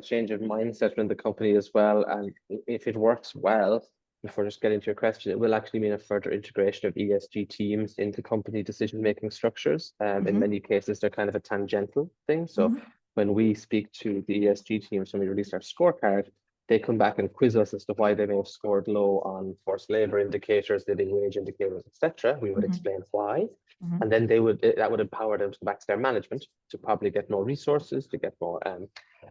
a change of mindset in the company as well. And if it works well, before just getting to your question, it will actually mean a further integration of ESG teams into company decision-making structures. In many cases, they're kind of a tangential thing. So when we speak to the ESG teams, when we release our scorecard, they come back and quiz us as to why they may have scored low on forced labor indicators, living wage indicators, etc. We would explain why. And then that would empower them to go back to their management to probably get more resources, to get more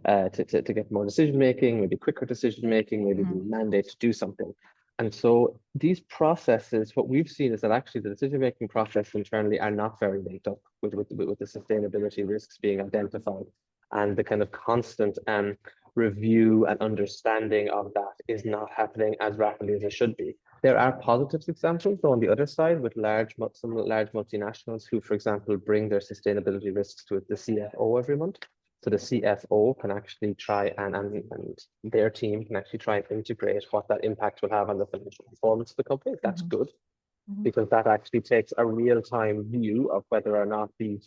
to get more decision making, maybe quicker decision making, maybe be mandate to do something. And so these processes, what we've seen is that actually the decision making process internally are not very linked up with the sustainability risks being identified, and the kind of constant review and understanding of that is not happening as rapidly as it should be. There are positive examples, though, on the other side, with some large multinationals who, for example, bring their sustainability risks to the CFO every month. So the CFO can actually try and their team can actually try and integrate what that impact will have on the financial performance of the company. That's good, because that actually takes a real-time view of whether or not these,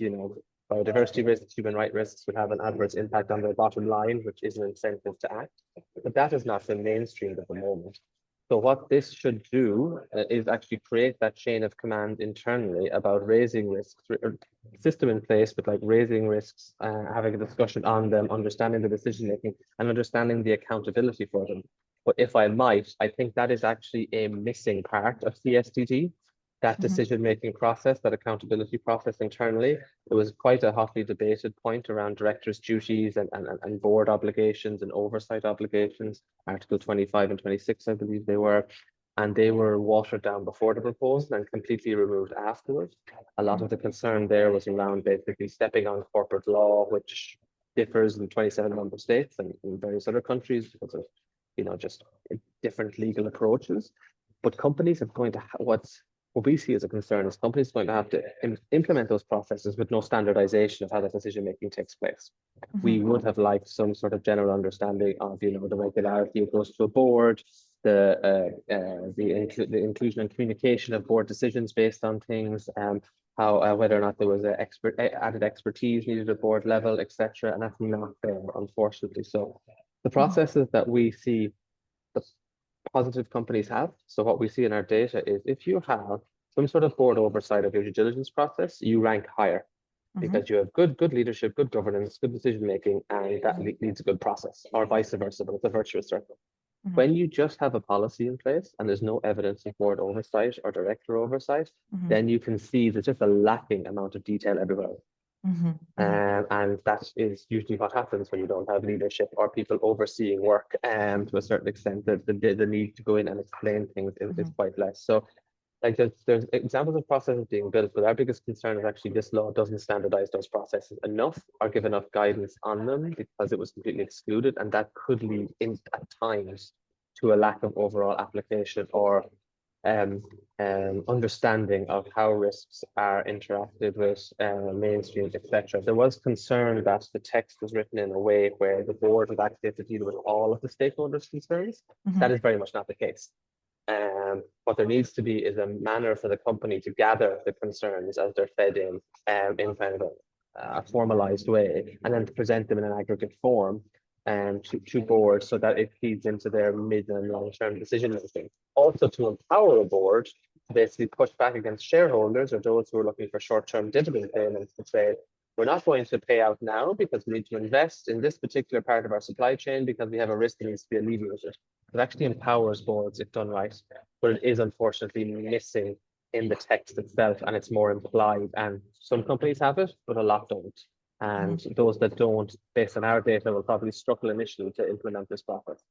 biodiversity risks, human rights risks would have an adverse impact on their bottom line, which is an incentive to act. But that is not been mainstreamed at the moment. So what this should do is actually create that chain of command internally about raising risks, system in place, but like raising risks, having a discussion on them, understanding the decision making, and understanding the accountability for them. But if I might, I think that is actually a missing part of CSDD. That decision-making process, that accountability process internally. It was quite a hotly debated point around directors' duties and board obligations and oversight obligations, Article 25 and 26, I believe they were. And they were watered down before the proposal and completely removed afterwards. A lot of the concern there was around basically stepping on corporate law, which differs in 27 member states and in various other countries because of, just different legal approaches. But companies are going to, what we see as a concern is companies are going to have to implement those processes with no standardization of how that decision making takes place. We would have liked some sort of general understanding of, the regularity it goes to a board, the inclusion and communication of board decisions based on things, how whether or not there was added expertise needed at board level, etc. And that's not there, unfortunately. So the processes that we see the positive companies have. So what we see in our data is if you have some sort of board oversight of your due diligence process, you rank higher because you have good leadership, good governance, good decision making, and that leads a good process, or vice versa, but it's a virtuous circle. When you just have a policy in place and there's no evidence of board oversight or director oversight, then you can see there's just a lacking amount of detail everywhere. And that is usually what happens when you don't have leadership or people overseeing work. To a certain extent, the need to go in and explain things is quite less. So, like there's examples of processes being built, but our biggest concern is actually this law doesn't standardize those processes enough or give enough guidance on them because it was completely excluded, and that could lead at times to a lack of overall application or understanding of how risks are interacted with mainstream, etc. There was concern that the text was written in a way where the board would actually have to deal with all of the stakeholders' concerns. That is very much not the case. What there needs to be is a manner for the company to gather the concerns as they're fed in kind of a formalized way, and then to present them in an aggregate form to boards so that it feeds into their mid and long-term decision making. Also to empower a board to basically push back against shareholders or those who are looking for short-term dividend payments to say, we're not going to pay out now because we need to invest in this particular part of our supply chain because we have a risk that needs to be alleviated. It actually empowers boards if done right, but it is unfortunately missing in the text itself, and it's more implied. And some companies have it, but a lot don't. And those that don't, based on our data, will probably struggle initially to implement this process.